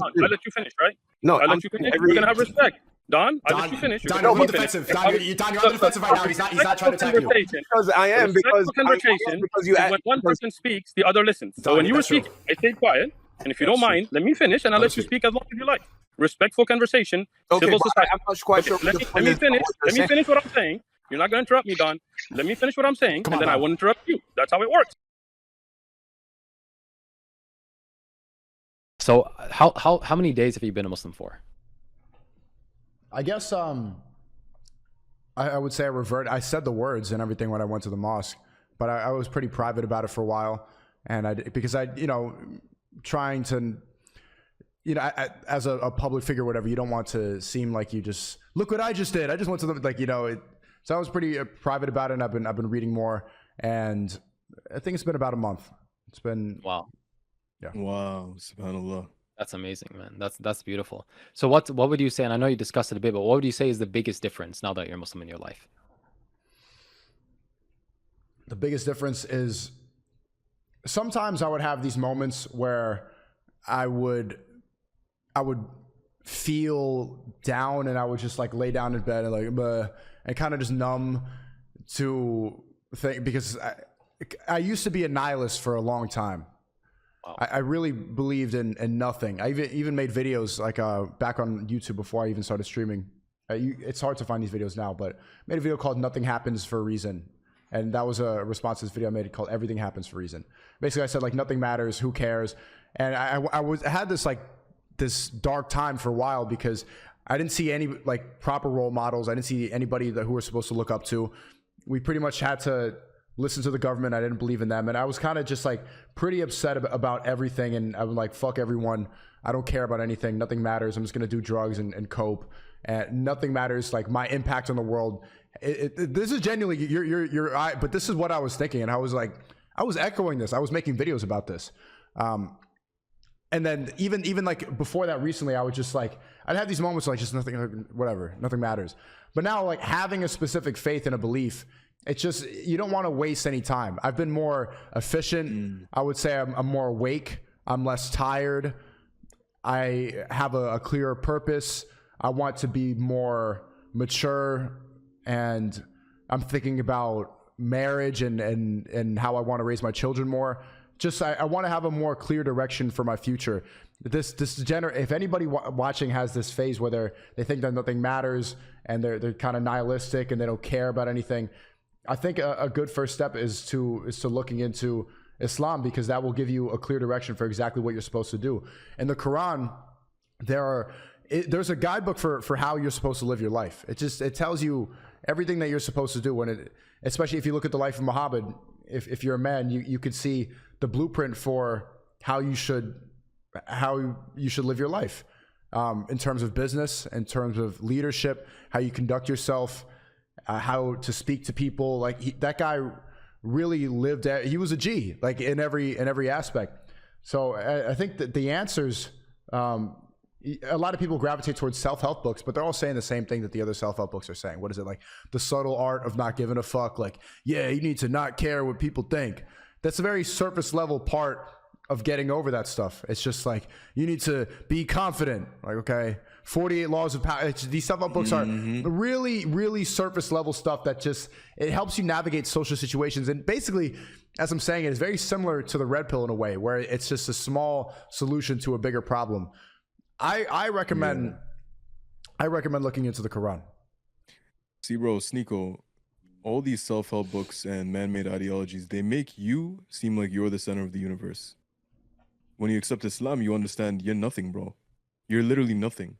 I let you finish, right? No, I let you finish. We're gonna have respect. Don, I let you finish. Don, you're on the defensive. Don, you're on the defensive right now. He's not trying to attack you. Because I am, because conversation because you when one person speaks, the other listens. So when you were speaking, I stayed quiet. And if you don't mind, let me finish, and I'll let you speak as long as you like. Respectful conversation, civil society. I'm not quite sure. Let me finish. Let me finish what I'm saying. You're not going to interrupt me, Don. Let me finish what I'm saying, and then I won't interrupt you. That's how it works. So how many days have you been a Muslim for? I guess I would say I said the words and everything when I went to the mosque, but I was pretty private about it for a while, and because I trying to, as a public figure or whatever, you don't want to seem like you just look what I just did. I just went to the so I was pretty private about it, and I've been reading more, and I think it's been about a month. It's been wow. Yeah. Wow, subhanallah. That's amazing, man. That's beautiful. So what would you say, and I know you discussed it a bit, but what would you say is the biggest difference now that you're Muslim in your life? The biggest difference is sometimes I would have these moments where I would feel down, and I would just lay down in bed and kind of just numb to think, because I used to be a nihilist for a long time. Wow. I really believed in nothing. I even made videos back on YouTube before I even started streaming. It's hard to find these videos now, but I made a video called "Nothing Happens for a Reason." And that was a response to this video I made called "Everything Happens for a Reason." Basically, I said nothing matters, who cares? And I had this dark time for a while because I didn't see any proper role models. I didn't see anybody who we're supposed to look up to. We pretty much had to listen to the government. I didn't believe in them, and I was kind of just pretty upset about everything. And I was fuck everyone. I don't care about anything. Nothing matters. I'm just gonna do drugs and cope. And nothing matters. My impact on the world. This is genuinely but this is what I was thinking, and I was echoing this. I was making videos about this, and then even before that, recently, I would just I'd have these moments just nothing, whatever, nothing matters. But now having a specific faith and a belief, it's just you don't want to waste any time. I've been more efficient. I would say I'm more awake. I'm less tired. I have a clearer purpose. I want to be more mature, and I'm thinking about marriage and how I want to raise my children more. Just I want to have a more clear direction for my future. If anybody watching has this phase where they think that nothing matters and they're kind of nihilistic and they don't care about anything, I think a good first step is to looking into Islam, because that will give you a clear direction for exactly what you're supposed to do. In the Quran, there's a guidebook for how you're supposed to live your life. It tells you everything that you're supposed to do. Especially if you look at the life of Muhammad, if you're a man, you could see the blueprint for how you should live your life, in terms of business, in terms of leadership, how you conduct yourself, how to speak to people. That guy really lived he was a G, in every aspect. So I think that the answers, a lot of people gravitate towards self-help books, but they're all saying the same thing that the other self-help books are saying. What is it? The subtle art of not giving a fuck. Yeah, you need to not care what people think. That's a very surface level part of getting over that stuff. It's just you need to be confident. Okay, 48 laws of power. These self-help books are really, really surface level stuff that it helps you navigate social situations. And basically, as I'm saying, it is very similar to the red pill in a way, where it's just a small solution to a bigger problem. I recommend looking into the Quran. See, bro, Sneeko, all these self-help books and man-made ideologies, they make you seem like you're the center of the universe. When you accept Islam, you understand you're nothing, bro. You're literally nothing.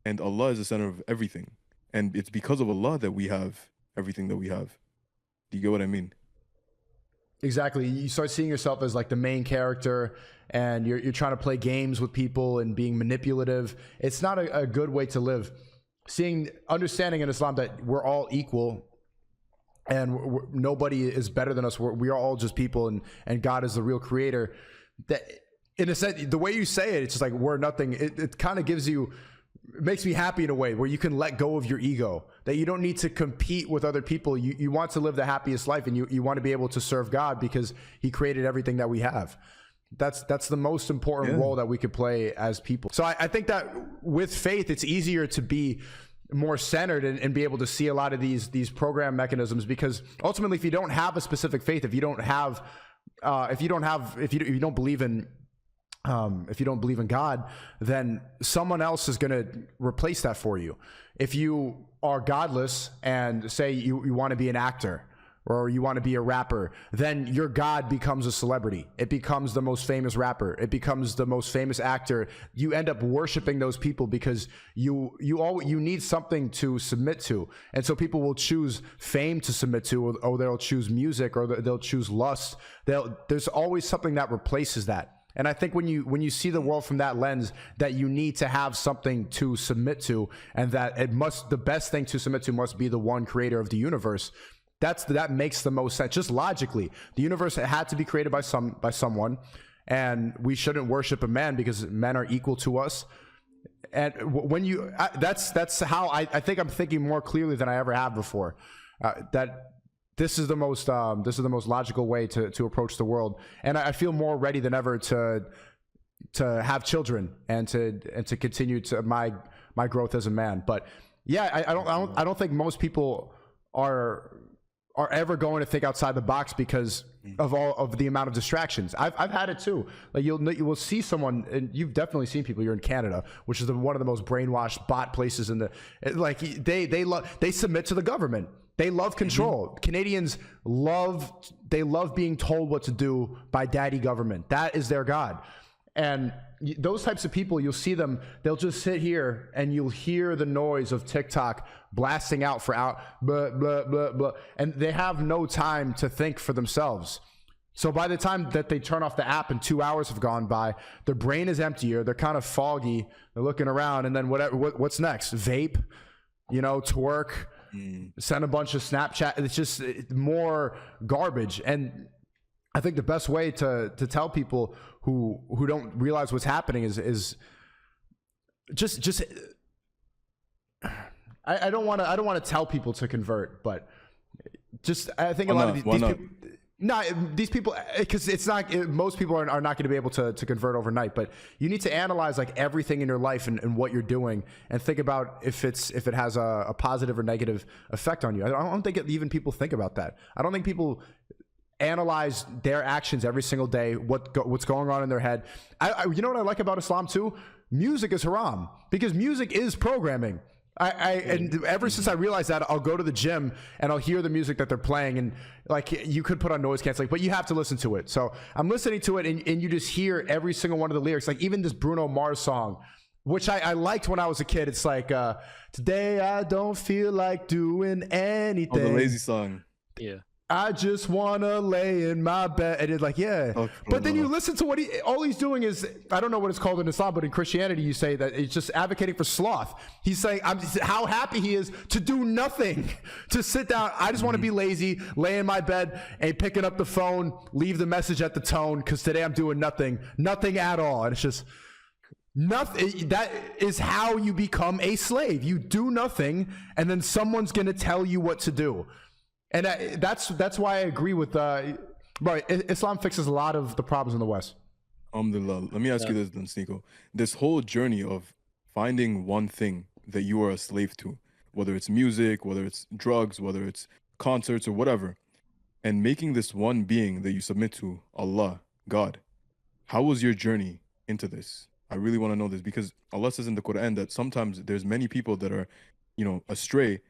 And Allah is the center of everything. And it's because of Allah that we have everything that we have. Do you get what I mean? Exactly. You start seeing yourself as the main character, and you're trying to play games with people and being manipulative. It's not a good way to live. Understanding in Islam that we're all equal, and nobody is better than us. We are all just people, and God is the real creator. That, in a sense, the way you say it, it's just we're nothing. It kind of it makes me happy in a way where you can let go of your ego, that you don't need to compete with other people. You want to live the happiest life, and you want to be able to serve God because he created everything that we have. That's the most important role that we could play as people. So I think that with faith, it's easier to be more centered and be able to see a lot of these program mechanisms, because ultimately, if you don't have a specific faith, if you don't believe in God, then someone else is going to replace that for you. If you are godless and say you want to be an actor or you want to be a rapper, then your God becomes a celebrity. It becomes the most famous rapper. It becomes the most famous actor. You end up worshiping those people because you need something to submit to. And so people will choose fame to submit to, or they'll choose music, or they'll choose lust. There's always something that replaces that. And I think when you see the world from that lens, that you need to have something to submit to, and that the best thing to submit to must be the one creator of the universe. That makes the most sense. Just logically, the universe had to be created by someone, and we shouldn't worship a man because men are equal to us. And when that's how I think I'm thinking more clearly than I ever have before. That this is the most logical way to approach the world, and I feel more ready than ever to have children and to continue to my growth as a man. But yeah, I don't think most people are ever going to think outside the box because of all of the amount of distractions. I've had it too. Like you will see someone, and you've definitely seen people. You're in Canada, which is one of the most brainwashed bot places in the, like they submit to the government. They love control. Canadians love being told what to do by daddy government. That is their God. And those types of people, you'll see them, they'll just sit here and you'll hear the noise of TikTok blasting out blah, blah, blah, blah. And they have no time to think for themselves. So by the time that they turn off the app and 2 hours have gone by, their brain is emptier. They're kind of foggy. They're looking around, and then what's next? Vape, twerk, send a bunch of Snapchat. It's just more garbage. And I think the best way to tell people who don't realize what's happening is just I don't want to tell people to convert, but just I think a lot of these people. No, these people, because it's not, most people are not going to be able to convert overnight, but you need to analyze like everything in your life and what you're doing, and think about if it has a positive or negative effect on you. I don't think even people think about that. I don't think people analyze their actions every single day, what's going on in their head. You know what I like about Islam too? Music is haram, because music is programming. And ever since I realized that, I'll go to the gym and I'll hear the music that they're playing, and like you could put on noise canceling, but you have to listen to it. So I'm listening to it, and you just hear every single one of the lyrics. Like even this Bruno Mars song, which I liked when I was a kid. It's like, today I don't feel like doing anything. Oh, the lazy song. Yeah. I just want to lay in my bed. And it's like, yeah. Oh, but then you listen to what all he's doing is, I don't know what it's called in Islam, but in Christianity, you say that he's just advocating for sloth. He's saying how happy he is to do nothing, to sit down. I just want to be lazy, lay in my bed, and picking up the phone, leave the message at the tone, because today I'm doing nothing at all. And it's just nothing. That is how you become a slave. You do nothing, and then someone's going to tell you what to do. And that's why I agree with Islam fixes a lot of the problems in the West. Alhamdulillah. Let me ask you this then, Sneeko. This whole journey of finding one thing that you are a slave to, whether it's music, whether it's drugs, whether it's concerts or whatever, and making this one being that you submit to, Allah, God, how was your journey into this? I really want to know this, because Allah says in the Quran that sometimes there's many people that are, astray,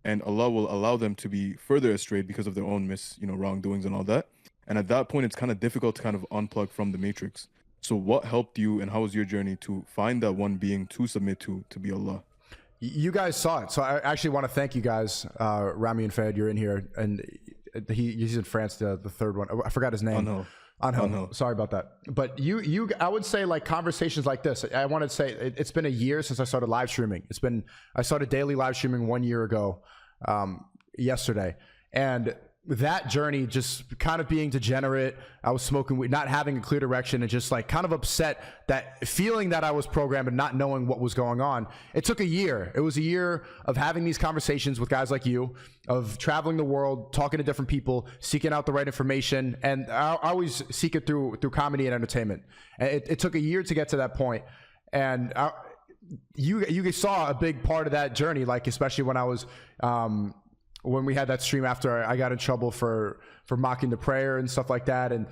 and Allah will allow them to be further astray because of their own wrongdoings and all that. And at that point, it's kind of difficult to kind of unplug from the matrix. So what helped you, and how was your journey to find that one being to submit to be Allah? You guys saw it. So I actually want to thank you guys. Rami and Fayed, you're in here, and he's in France, the third one. I forgot his name. Angel. Sorry about that. But I would say, like, conversations like this, I want to say it's been a year since I started live streaming. I started daily live streaming 1 year ago, yesterday. And that journey, just kind of being degenerate, I was smoking weed, not having a clear direction, and just like kind of upset, that feeling that I was programmed and not knowing what was going on. It took a year. It was a year of having these conversations with guys like you, of traveling the world, talking to different people, seeking out the right information. And I always seek it through comedy and entertainment. And it took a year to get to that point. And you saw a big part of that journey, like especially when I was when we had that stream after I got in trouble for mocking the prayer and stuff like that. And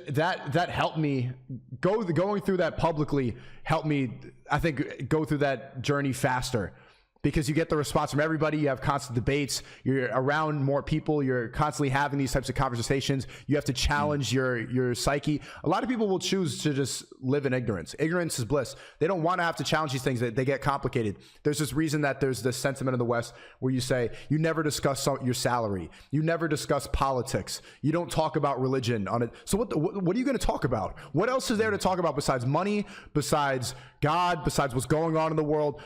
that helped me going through that publicly, helped me, I think, go through that journey faster, because you get the response from everybody. You have constant debates. You're around more people. You're constantly having these types of conversations. You have to challenge your psyche. A lot of people will choose to just live in ignorance. Ignorance is bliss. They don't want to have to challenge these things. They get complicated. There's this reason that there's this sentiment in the West where you say, you never discuss your salary. You never discuss politics. You don't talk about religion on it. So what are you going to talk about? What else is there to talk about besides money, besides God, besides what's going on in the world?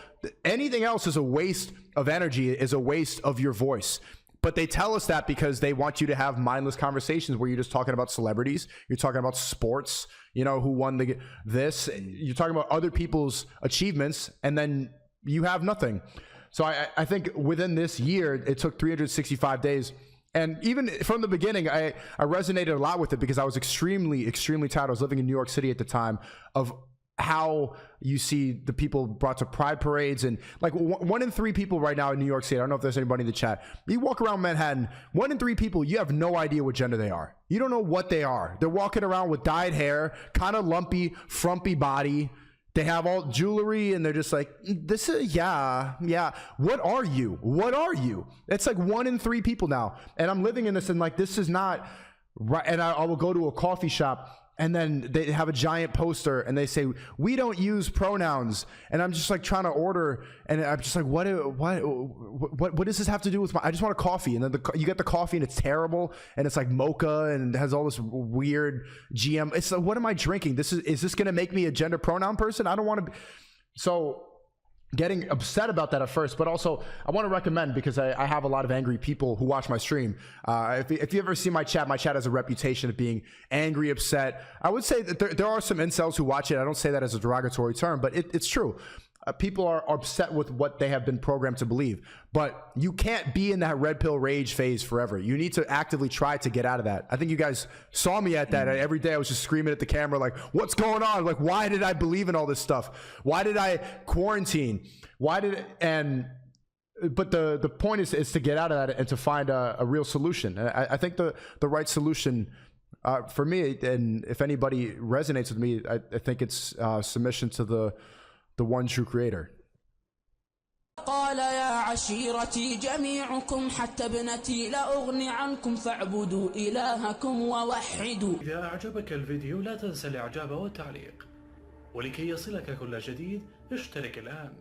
Anything else is a waste of energy, is a waste of your voice. But they tell us that because they want you to have mindless conversations where you're just talking about celebrities, you're talking about sports, you know, who won this, you're talking about other people's achievements, and then you have nothing. So I think within this year, it took 365 days. And even from the beginning, I resonated a lot with it, because I was extremely, extremely tired. I was living in New York City at the time, of how you see the people brought to pride parades, and like 1 in 3 people right now in New York City, I don't know if there's anybody in the chat, you walk around Manhattan, 1 in 3 people, you have no idea what gender they are. You don't know what they are. They're walking around with dyed hair, kind of lumpy, frumpy body. They have all jewelry, and they're just like, this is, yeah. What are you? What are you? It's like 1 in 3 people now. And I'm living in this, and like, this is not right. And I will go to a coffee shop, and then they have a giant poster, and they say, we don't use pronouns. And I'm just like trying to order, and I'm just like, what does this have to do with I just want a coffee. And then you get the coffee, and it's terrible, and it's like mocha, and it has all this weird GM. It's like, what am I drinking? Is this going to make me a gender pronoun person? I don't want to be. So getting upset about that at first, but also I want to recommend, because I have a lot of angry people who watch my stream. If you ever see my chat has a reputation of being angry, upset. I would say that there are some incels who watch it. I don't say that as a derogatory term, but it's true. People are upset with what they have been programmed to believe, but you can't be in that red pill rage phase forever. You need to actively try to get out of that. I think you guys saw me at that. Every day I was just screaming at the camera, like, what's going on? Like, why did I believe in all this stuff? Why did I quarantine? But the point is to get out of that and to find a real solution. And I think the right solution for me, and if anybody resonates with me, I think it's submission to the one true creator. قال يا عشيرتي جميعكم حتى ابنتي لا أغني عنكم فاعبدوا إلهكم ووحدوا. إذا أعجبك الفيديو لا تنسى الإعجاب والتعليق، ولكي يصلك كل جديد اشترك الآن.